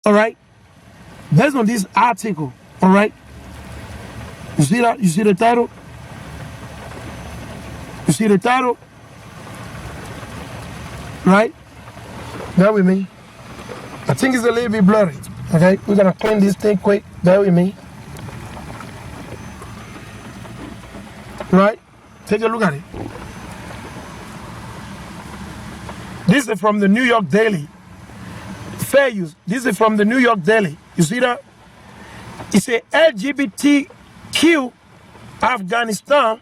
all right? Based on this article, all right? You see that? You see the title? You see the title? Right? Bear with me. I think it's a little bit blurry. Okay? We're going to clean this thing quick. Bear with me. Right? Take a look at it. This is from the New York Daily. Fair use. This is from the New York Daily. You see that? It's a LGBTQ Afghanistan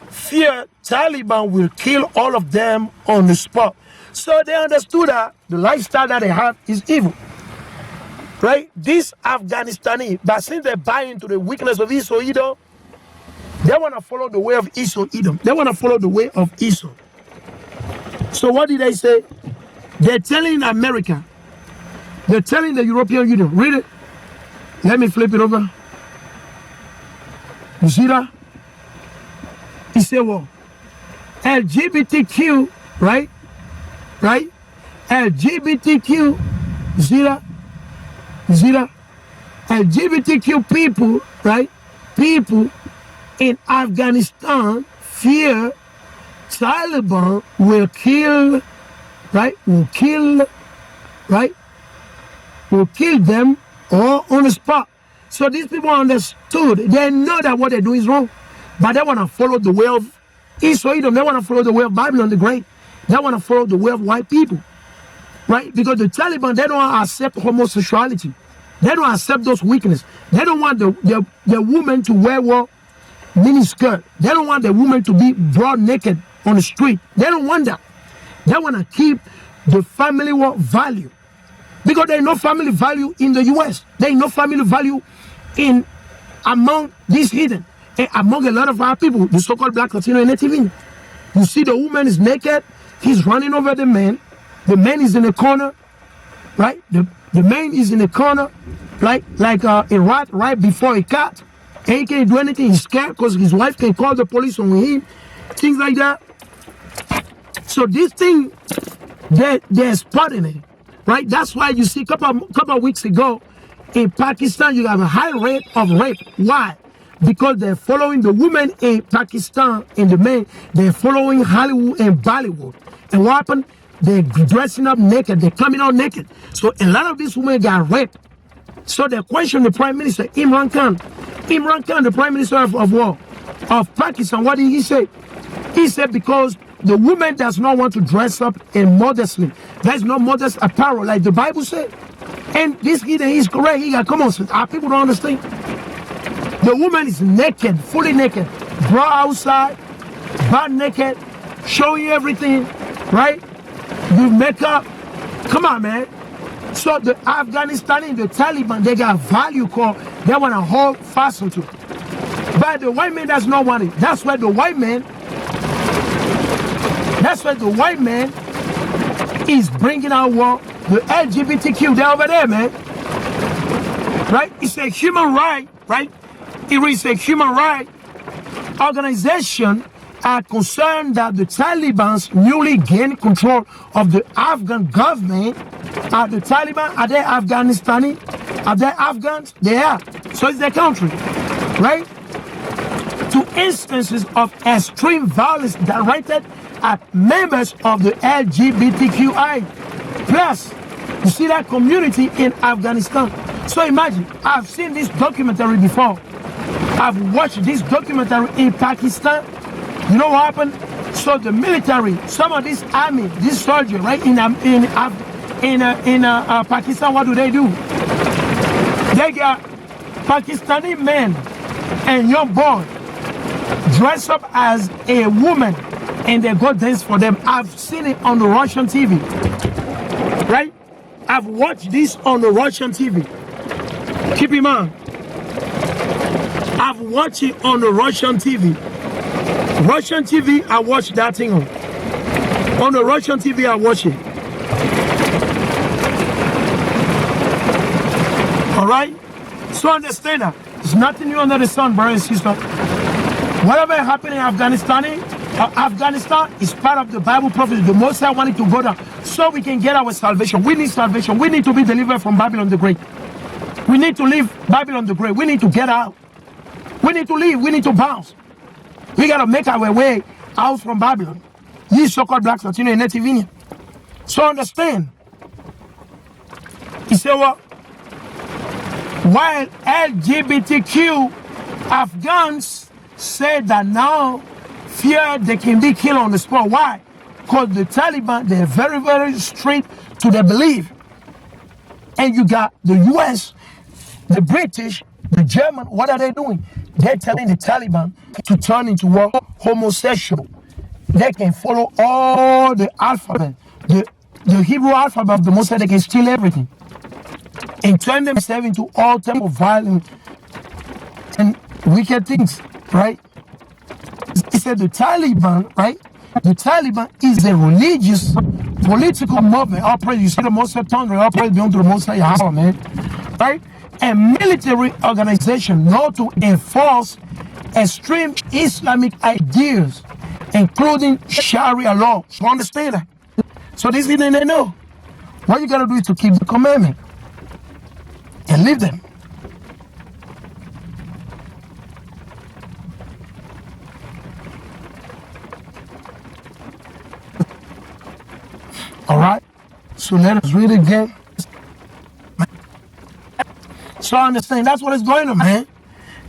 fear Taliban will kill all of them on the spot. So they understood that the lifestyle that they have is evil. Right? This Afghanistani, but since they buy into the weakness of Esau Edom, they want to follow the way of Esau Edom. They want to follow the way of Esau. So what did they say? They're telling America, they're telling the European Union, read it. Let me flip it over. You see that? He said, well, LGBTQ, right? Right? LGBTQ, you see that? You see that? LGBTQ people, right? People in Afghanistan fear Taliban will kill, right? Will kill, right? Will kill them all on the spot. So these people understood. They know that what they do is wrong. But they want to follow the way of Esau Edom. They want to follow the way of Babylon the Great. They want to follow the way of white people. Right? Because the Taliban, they don't accept homosexuality. They don't accept those weaknesses. They don't want the woman to wear what? Mini skirt. They don't want the woman to be broad naked on the street. They don't want that. They want to keep the family value. Because there is no family value in the US. There is no family value in among these hidden. And among a lot of our people, the so-called Black, Latino, and Native Indian. You see the woman is naked. He's running over the man. The man is in the corner. Right? The man is in the corner. Like a rat right before a cat. And he can't do anything. He's scared because his wife can call the police on him. Things like that. So this thing, they're spotting it. Right? That's why you see a couple of weeks ago in Pakistan, you have a high rate of rape. Why? Because they're following the women in Pakistan and the men, they're following Hollywood and Bollywood. And what happened? They're dressing up naked. They're coming out naked. So a lot of these women got raped. So they questioned the Prime Minister, Imran Khan. Imran Khan, the Prime Minister of what? Of Pakistan. What did he say? He said because the woman does not want to dress up in modestly. There's no modest apparel like the Bible said. And this heathen is correct. He got, come on, our people don't understand. The woman is naked, fully naked, bra outside, butt naked, showing everything, right? With makeup. Come on, man. So the Afghanistani, the Taliban, they got value called, they want to hold fast onto. But the white man does not want it. That's why the white man is bringing out what? The LGBTQ, they're over there, man. Right? It's a human right, right? It is a human right organization are concerned that the Taliban's newly gained control of the Afghan government. Are the Taliban, are they Afghanistani? Are they Afghans? They are. So it's their country, right? To instances of extreme violence directed at members of the LGBTQI. Plus, you see that community in Afghanistan. So imagine, I've seen this documentary before. I've watched this documentary in Pakistan. You know what happened? So the military, some of this army, this soldier, right, in Pakistan, what do? They got Pakistani men and young boys dress up as a woman and they go dance for them. I've seen it on the Russian TV, right? I've watched this on the Russian TV. Keep in mind, I've watched it on the Russian TV. Russian TV, I watched that thing on. On the Russian TV, I watch it. All right? So understand that. There's nothing new under the sun, brother and sister. Whatever happened in Afghanistan, Afghanistan is part of the Bible prophecy. The Most High wanted to go down so we can get our salvation. We need salvation. We need to be delivered from Babylon the Great. We need to leave Babylon the Great. We need to get out. We need to leave. We need to bounce. We got to make our way out from Babylon. These so-called blacks, Latino, and Native Indian. So understand. He said, well, while LGBTQ Afghans said that now fear they can be killed on the spot. Why? Because the Taliban, they're very, very strict to their belief. And you got the US, the British, the German, what are they doing? They're telling the Taliban to turn into what? Homosexual. They can follow all the alphabet, the Hebrew alphabet of the Mosai. They can steal everything and turn themselves into all types of violent and wicked things, right? He said the Taliban, right? The Taliban is a religious, political movement. You see the Mosai tongue, operate beyond the Mosai Yahweh, man, right? A military organization known to enforce extreme Islamic ideas, including Sharia law. So understand that. So this is what they know. What you gotta do is to keep the commandment and live them. All right. So let us read it again. So understand, that's what is going on, man.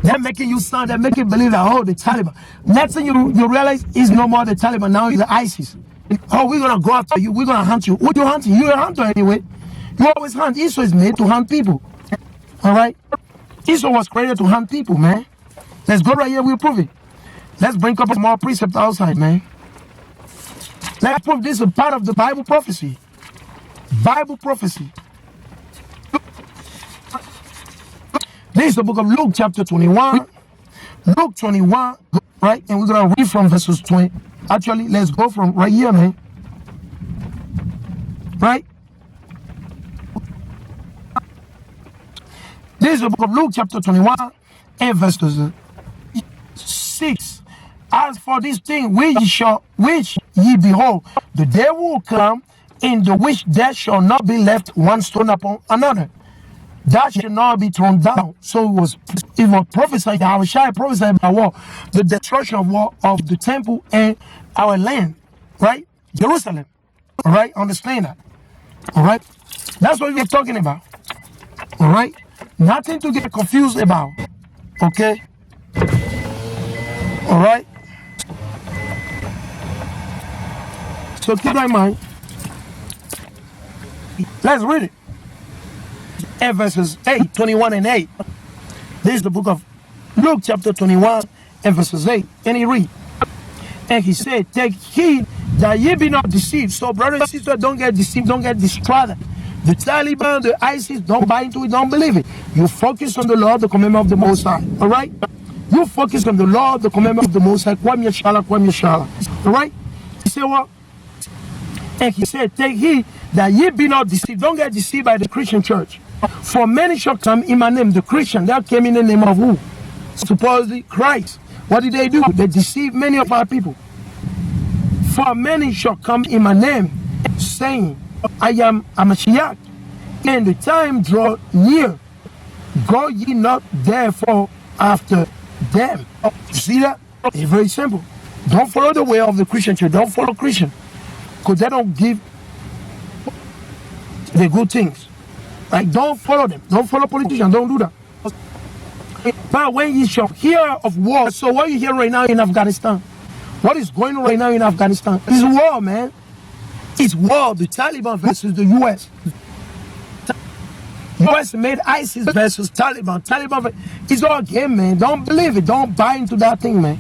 They're making you sound, they're making you believe that, oh, the Taliban. Next thing you realize is no more the Taliban, now it's the ISIS. Oh, we're going to go after you, we're going to hunt you. What you hunting? You're a hunter anyway. You always hunt. Esau is made to hunt people. All right? Esau was created to hunt people, man. Let's go right here, we'll prove it. Let's bring up more precepts outside, man. Let's prove this is part of the Bible prophecy. Bible prophecy. This is the book of Luke chapter 21. Luke 21, right? And we're going to read from verses 20. Actually, let's go from right here, man. Right? This is the book of Luke chapter 21 and verses 6. As for this thing which ye behold, the day will come in the which there shall not be left one stone upon another, that shall not be thrown down. So it was prophesied, our child prophesied about war, the destruction of war of the temple and our land, right? Jerusalem. All right, understand that. All right, that's what we're talking about. All right, nothing to get confused about. Okay. All right. So keep that in mind. Let's read it. And verses 8, 21 and 8. This is the book of Luke chapter 21 and verses 8. And he read. And he said, take heed that ye be not deceived. So brothers and sisters, don't get deceived, don't get distracted. The Taliban, the ISIS, don't buy into it, don't believe it. You focus on the law, the commandment of the Most High. All right? You focus on the law, the commandment of the Most High. Kwam Yashala, Kwam Yashala. All right? He said what? And he said, take heed that ye be not deceived. Don't get deceived by the Christian church. For many shall come in my name. The Christian, that came in the name of who? Supposedly Christ. What did they do? They deceived many of our people. For many shall come in my name, saying, I am a Mashiach, and the time draw near. Go ye not therefore after them. You see that? It's very simple. Don't follow the way of the Christian church. Don't follow Christian. Because they don't give the good things. Like, don't follow them. Don't follow politicians. Don't do that. But when you shall hear of war, so what you hear right now in Afghanistan, what is going on right now in Afghanistan is war, man. It's war. The Taliban versus the US. US made ISIS versus Taliban. Taliban, it's all game, man. Don't believe it. Don't buy into that thing, man.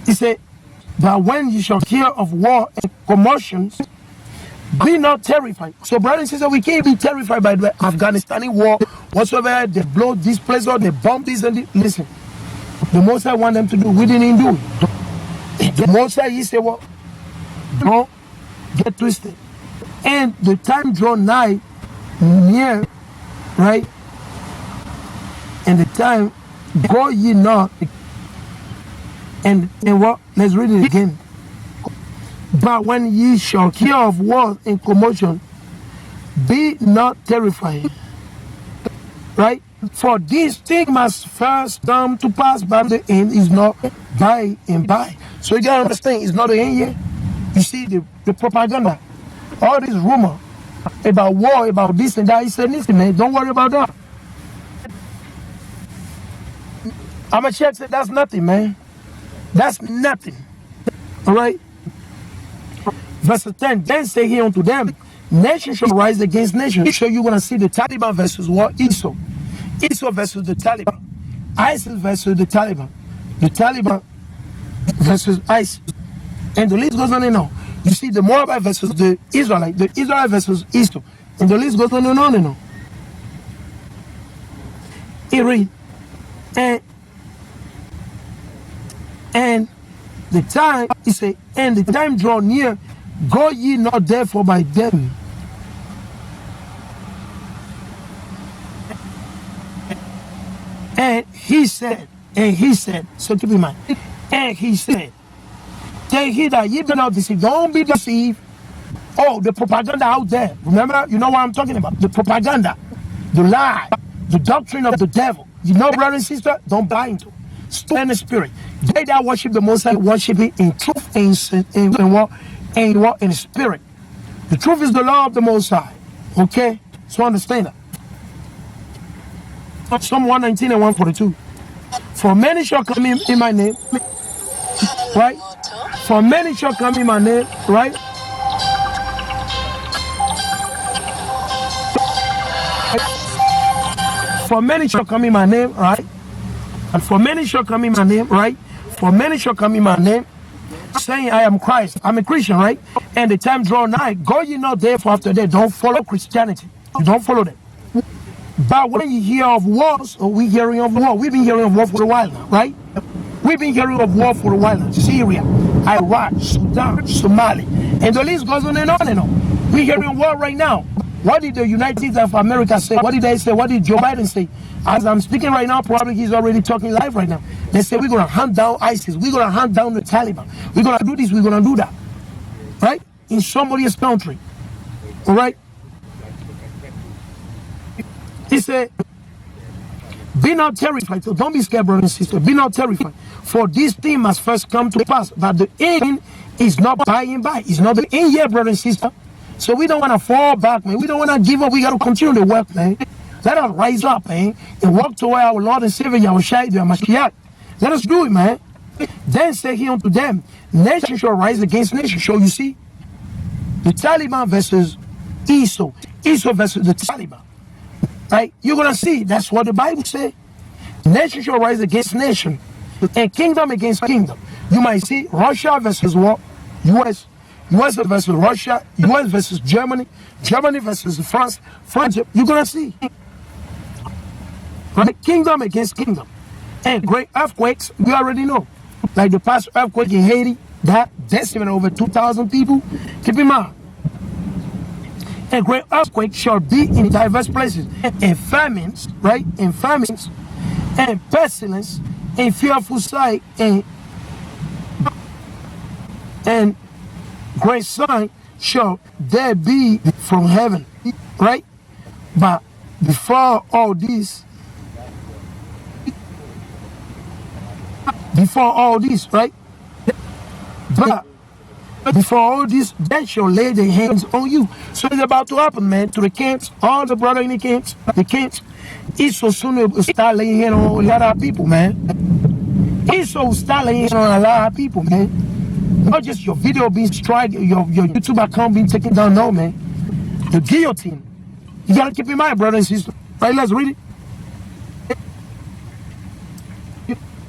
He said, but when you shall hear of war and commotions, be not terrified. So, brothers and sisters, we can't be terrified by the Afghanistani war whatsoever. They blow this place up, they bomb this and this. Listen, the most I want them to do, we didn't do it. The most I said, well, don't get twisted. And the time draw nigh, near, right? And the time, go ye not And what? Let's read it again. But when ye shall hear of wars and commotion, be not terrified. Right? For this thing must first come to pass, but the end is not by and by. So you gotta understand, it's not the end yet. You see the propaganda, all this rumor about war, about this and that. He said, listen, man, don't worry about that. I'm a church said that's nothing, man. That's nothing. All right. Verse 10, then say he unto them, nation shall rise against nation. So you're gonna see the Taliban versus what? Esau. Esau versus the Taliban. ISIS versus the Taliban. The Taliban versus ISIS. And the list goes on and on. You see the Moabite versus the Israelite versus Esau. And the list goes on and on and on. He read, and the time, he said, and the time draw near, go ye not therefore by them. And he said, so keep in mind, and he said, take heed that ye be not deceived. Don't be deceived. Oh, the propaganda out there. Remember, you know what I'm talking about. The propaganda, the lie, the doctrine of the devil. You know, brother and sister, don't buy into it. Stay in the spirit. They that worship the Most High worship it in truth and in what? In spirit. The truth is the law of the Most High. Okay? So understand that. Psalm 119 and 142. For many shall come in my name. Right? For many shall come in my name. Right? For many shall come in my name. Right? And for many shall come in my name. Right? For many shall come in my name, saying, I am Christ. I'm a Christian, right? And the time draw nigh. Go ye not therefore after that. Don't follow Christianity. You don't follow them. But when you hear of wars, or we hearing of war, we've been hearing of war for a while now, right? We've been hearing of war for a while now. Syria, Iraq, Sudan, Somalia, and the list goes on and on and on. We're hearing of war right now. What did the United States of America say? What did they say? What did Joe Biden say? As I'm speaking right now, probably he's already talking live right now. They say we're going to hunt down ISIS. We're going to hunt down the Taliban. We're going to do this. We're going to do that. Right? In somebody's country. All right? He said, be not terrified. So don't be scared, brother and sister. Be not terrified. For this thing must first come to pass. But the end is not by and by. It's not the end yet, brother and sister. So we don't want to fall back, man. We don't want to give up. We got to continue to work, man. Let us rise up, man, and walk toward our Lord and Savior, Yahushua, Mashiach. Let us do it, man. Then say he unto them, nation shall rise against nation. So you see, the Taliban versus Esau. Esau versus the Taliban. Right? You're going to see. That's what the Bible says. Nation shall rise against nation. And kingdom against kingdom. You might see Russia versus what? US. US versus Russia. US versus Germany. Germany versus France. France. You're going to see. Right? Kingdom against kingdom. And great earthquakes, we already know. Like the past earthquake in Haiti, that decimated over 2,000 people. Keep in mind. And great earthquake shall be in diverse places. And famines, right? And famines. And pestilence. And fearful sight. And great sign shall there be from heaven. Right? But before all this, right? But before all this, they shall lay their hands on you. So it's about to happen, man, to the camps, all the brothers in the camps, It's so soon to start laying hands on a lot of people, man. It's so start laying hands on a lot of people, man. Not just your video being struck, your YouTube account being taken down, no, man. The guillotine. You gotta keep in mind, brother and sister. Right, let's read it.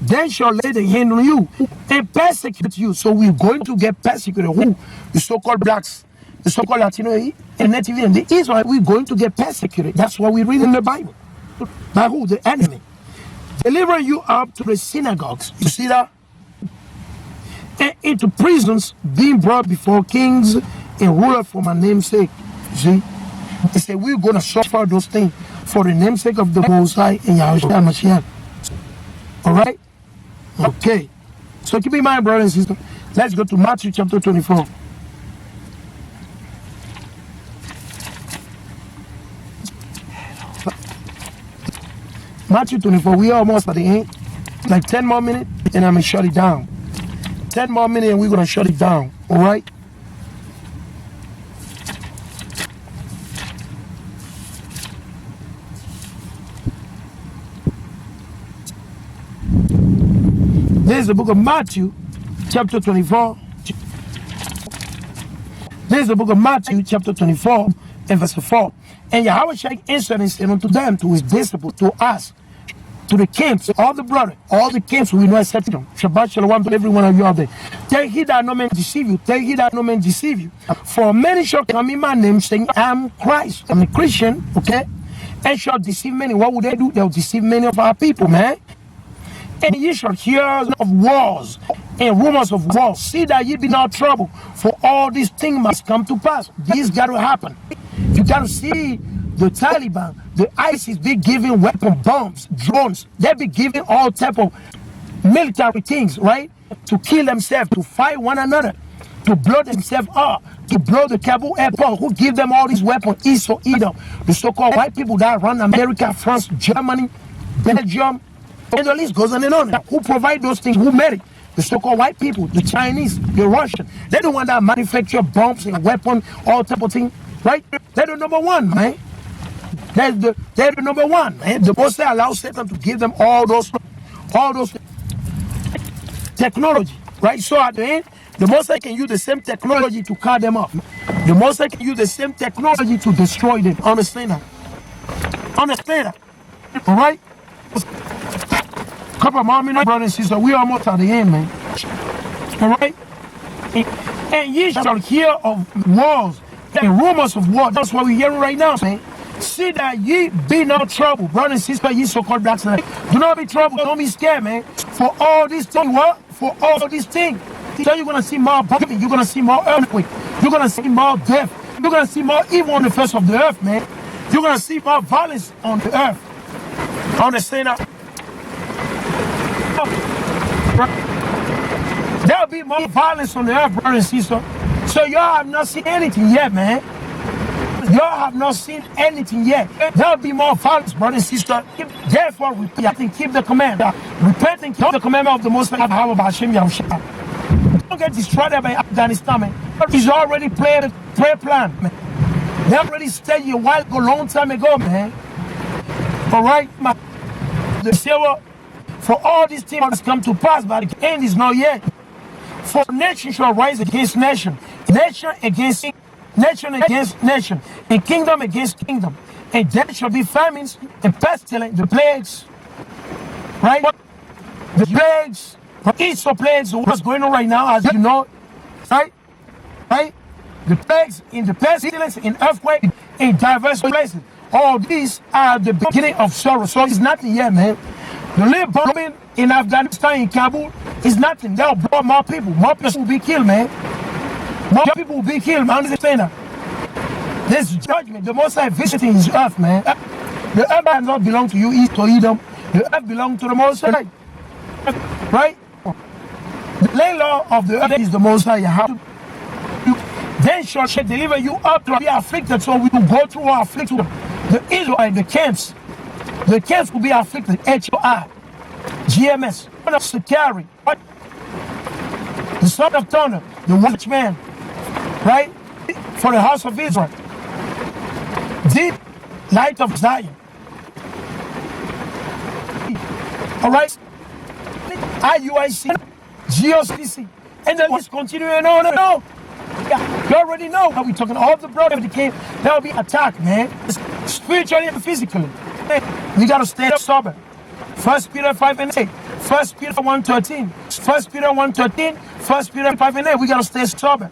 Then shall lay the hand on you and persecute you. So we're going to get persecuted. Who? The so-called blacks, the so-called Latino, and Native and the Israelites, we're going to get persecuted. That's what we read in the Bible. By who? The enemy. Deliver you up to the synagogues. You see that? And into prisons, being brought before kings and rulers for my name's sake. You see? They say we're going to suffer those things for the namesake of the Most High and Yahushua Mashiach. All right? Okay. So keep in mind, brother and sister, let's go to Matthew chapter 24. Matthew 24, we are almost at the end. Like 10 more minutes, and I'm going to shut it down. 10 more minutes, and we're going to shut it down. All right? This is the book of Matthew, chapter 24. This is the book of Matthew, chapter 24, and verse 4. And Yahweh shall answer and said unto them, to his disciples, to us, to the kings, all the brothers, all the kings, we know except them. Shabbat shalom to every one of you out there. Take heed that no man deceive you. Take heed that no man deceive you. For many shall come in my name, saying, I am Christ. I'm a Christian, okay? And shall deceive many. What would they do? They'll deceive many of our people, man. And ye shall hear of wars and rumors of wars. See that ye be not troubled, for all these things must come to pass. This got to happen. You got to see the Taliban, the ISIS be giving weapon bombs, drones. They be giving all type of military things, right? To kill themselves, to fight one another, to blow themselves up, to blow the Kabul airport. Who give them all these weapons? East or Edom, the so-called white people that run America, France, Germany, Belgium, and the list goes on and on. Who provide those things? Who made it? The so-called white people, the Chinese, the Russian. They're the one that manufacture bombs and weapons, all type of things, right? They're the number one, man. They're the number one, man. The Most High allows Satan to give them all those technology, right? So at the end, the Most High can use the same technology to cut them off. The Most High can use the same technology to destroy them. Understand that? Understand that? All right? Couple of more minutes, brother and sister. We are almost at the end, man. All right? And ye shall hear of wars and rumors of war. That's what we're hearing right now, man. See that ye be not troubled, brother and sister, ye so-called blacks. Do not be troubled. Don't be scared, man. For all these things, what? For all these things. So you're going to see more bombing. You're going to see more earthquake. You're going to see more death. You're going to see more evil on the face of the earth, man. You're going to see more violence on the earth. Understand that? There'll be more violence on the earth, brother and sister. So y'all have not seen anything yet, man. Y'all have not seen anything yet. There'll be more violence, brother and sister. Therefore, repent and keep the command. Repent and keep the commandment of the Most High. Don't get destroyed by Afghanistan, man. He's already played a prayer plan, man. They already studied a while ago, long time ago, man. All right, man. The silver. For all these things must come to pass, but the end is not yet. For nation shall rise against nation, nation against nation, and kingdom against kingdom. And there shall be famines and pestilence, the plagues, right? The plagues, each of plagues, what's going on right now, as you know, right? Right? The plagues in the pestilence, in earthquake, in diverse places. All these are the beginning of sorrow. So it's nothing yet, man. The little bombing in Afghanistan, in Kabul, is nothing. They'll blow more people. More people will be killed, man. More people will be killed, man. Understand that? This judgment, the Most High visiting his earth, man. The earth does not belong to you, East or Edom. The earth belongs to the Most High. Right? The landlord of the earth is the Most High. Then shall she deliver you up to be afflicted, so we will go through our affliction. The Israelites, the camps. The camps will be afflicted. HOI, GMS, son of Sakari, the son of Thunder, the watchman, right? For the house of Israel. The light of Zion. All right? IUIC, GOCC. And then it's continuing on and on. Yeah, you already know what we're talking. All the brothers that came, they'll be attacked, man. Spiritually and physically. We gotta stay sober. 1 Peter 5 and 8. 1 Peter 1:13. 1 Peter 1:13. 1 Peter 5 and 8. We gotta stay sober.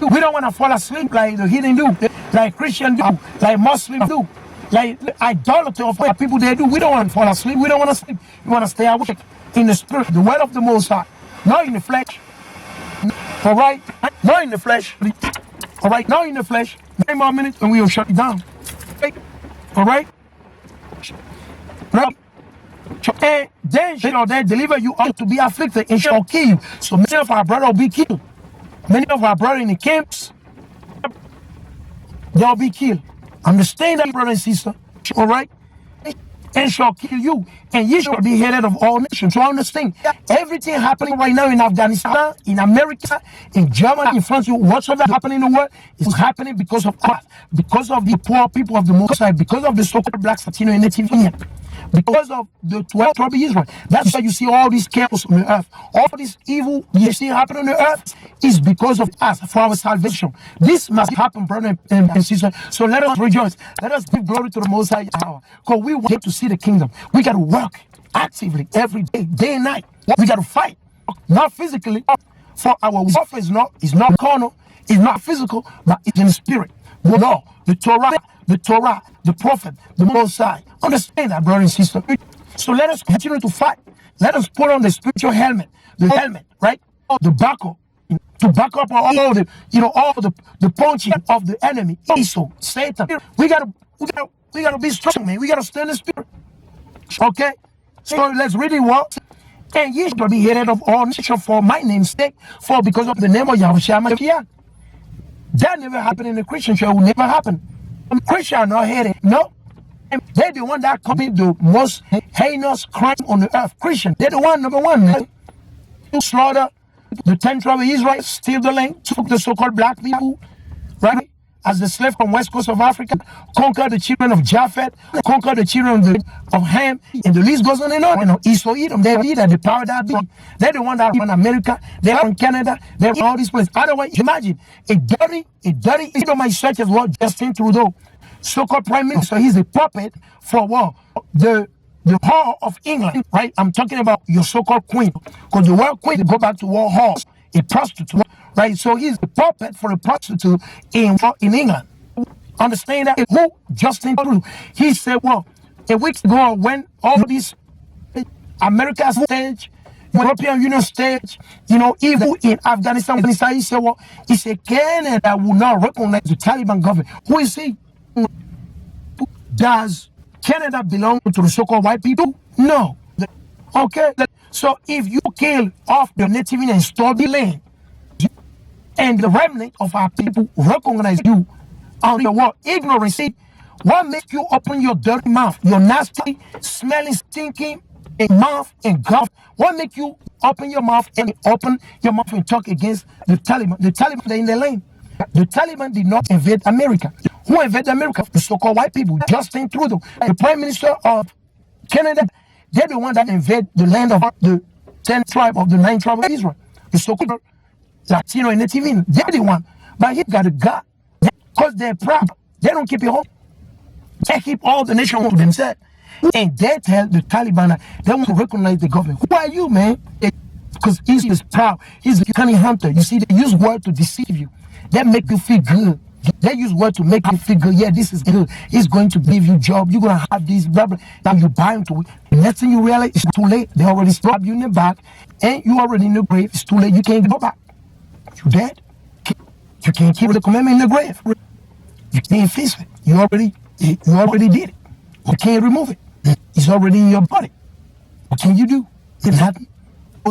We don't want to fall asleep like the heathen do, like Christians do, like Muslims do, like idolatry of what people they do. We don't want to fall asleep. We don't want to sleep. We want to stay awake in the spirit, the word of the Most High, not in the flesh. All right, not in the flesh. All right, not in the flesh. 9 more minutes and we will shut it down. All right. Right. And then shall they deliver you up to be afflicted and shall kill you. So many of our brothers will be killed. Many of our brothers in the camps, they'll be killed. Understand that, brother and sister. All right? And shall kill you, and ye shall be hated of all nations. So understand, everything happening right now in Afghanistan, in America, in Germany, in France, whatsoever happening in the world is happening because of us, because of the poor people of the Most High, because of the so-called Black, Latino, and Native Indian, because of the 12 tribes of Israel. That's why you see all this chaos on the earth. All this evil you see happening on the earth is because of us, for our salvation. This must happen, brother and sister. So let us rejoice. Let us give glory to the Most High Yahweh, because we want to see the kingdom. We got to work actively every day, day and night. We got to fight, not physically, for our warfare is not carnal, it's not physical, but it's in the spirit. The law, the Torah, the prophet, the Most High. Understand that, brother and sister. So let us continue to fight. Let us put on the spiritual helmet, right? The buckle, to back up all the, all the punching of the enemy, Esau, Satan. We gotta be strong, man. We gotta stand in the spirit. Okay? So let's read it well. And ye shall be hated of all nations for my name's sake, for because of the name of Yahushua Mashiach. That never happened in the Christian church. It will never happen. Christians are not hated. No. They're the one that commit the most heinous crime on the earth. Christian. They're the one, number one, man. Slaughter the 10 tribes of Israel, steal the land, took the so-called black people, right? As the slave from west coast of Africa, conquer the children of Japheth, conquer the children of Ham, and the list goes on and on. Esau, Edom, they lead the power that be. They're the one that run America, they are in Canada, they're in all these places. Otherwise, imagine a dirty Edomite such as what Justin Trudeau, so-called prime minister, he's a puppet for what? The hall of England, right? I'm talking about your so-called queen, because the word queen, go back to war halls, a prostitute, right? So he's the puppet for a prostitute in England. Understand that? Who? Justin Trudeau. He said, well, a week ago when all these America stage, European Union stage, even in Afghanistan, he said, well, he said Canada will not recognize the Taliban government. Who is he? Does Canada belong to the so-called white people? No. Okay? So if you kill off the native and store the land, and the remnant of our people recognize you on your word, ignorance, what makes you open your dirty mouth, your nasty, smelling, stinking mouth and gut? What makes you open your mouth and talk against the Taliban? The Taliban, they're in the land. The Taliban did not invade America. Who invaded America? The so-called white people. Justin Trudeau, the Prime Minister of Canada, they're the one that invaded the land of the 10 tribe of the 9 tribe of Israel. The so-called Latino and Native Indian. They're the one. But he got a God. Because they're proud. They don't keep it home. They keep all the nation to themselves. And they tell the Taliban that they want to recognize the government. Who are you, man? Because he's proud. He's a cunning hunter. You see, they use words to deceive you. They make you feel good. They use words to make you feel good. Yeah, this is good. He's going to give you job. You're going to have this, blah, blah. Now you buy into it. The next thing you realize, it's too late. They already stabbed you in the back. And you already in the grave. It's too late. You can't go back. You're dead. You can't keep the commandment in the grave. You can't fix it. You already did it. You can't remove it. It's already in your body. What can you do? It's happened.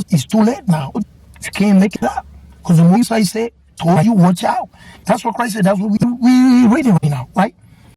It's too late now. You can't make it up. Because the Most High said, told you, watch out. That's what Christ said. That's what we're reading right now, right?